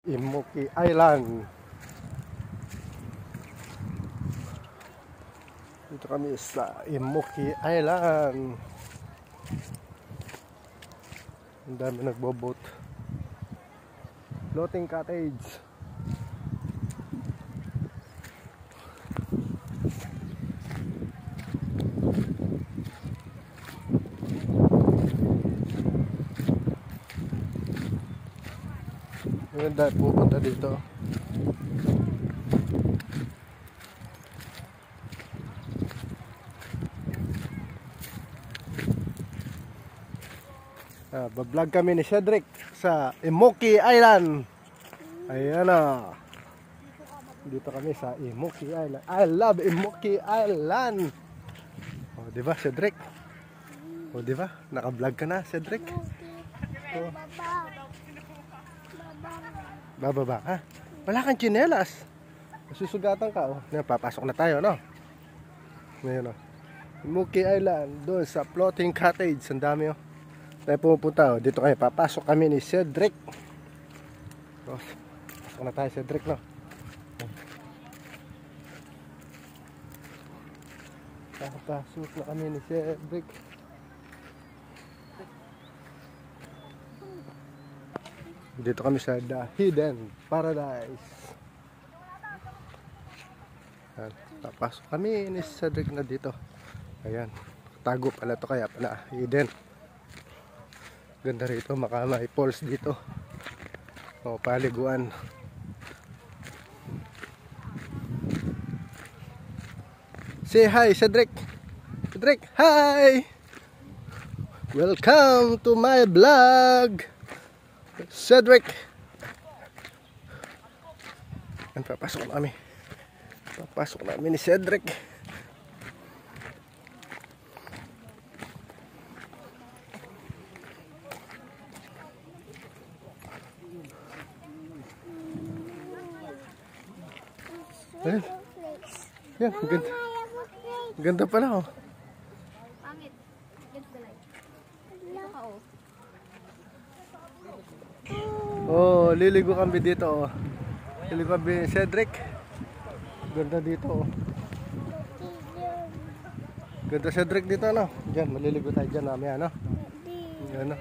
Immoki Island. Dito kami sa Immoki Island. Ang dami nagbobot. Floating cottage. Ngayon dahil pupunta dito. Bablog kami ni Cedric sa Immoki Island. Ayan na. Dito kami sa Immoki Island. I love Immoki Island. O, diba Cedric? O, diba? Naka-vlog ka na Cedric? O. Bababa ha? Wala kang tsinelas. Susugatan ka. O, papasok na tayo, no? Ngayon, o. Immoki Island. Doon sa floating cottage. Ang dami, o. Tayo pumupunta, o. Dito kayo. Papasok kami ni Cedric. O, pasok na tayo, Cedric, no? Papasok na kami ni Cedric. Dito kami sa The Hidden Paradise. Ayan, papasok kami ni Cedric na dito. Ayan, tago pala to kaya pala hidden. Ganda rito, may falls dito. O, paliguan. Say hi Cedric. Cedric, hi. Welcome to my vlog. Cedric. Yan, papasok na kami. Papasok namin ni Cedric. Ayan. Yan, ganda. Ganda pala, oh. Pangit. Ganda lang. Dito ka, oh. Oh, liligo kami dito, oh. Liligo kami, Cedric. Ganda dito, oh. Ganda Cedric dito, no? Diyan, maliligo tayo dyan, mamaya, no? Yan, no?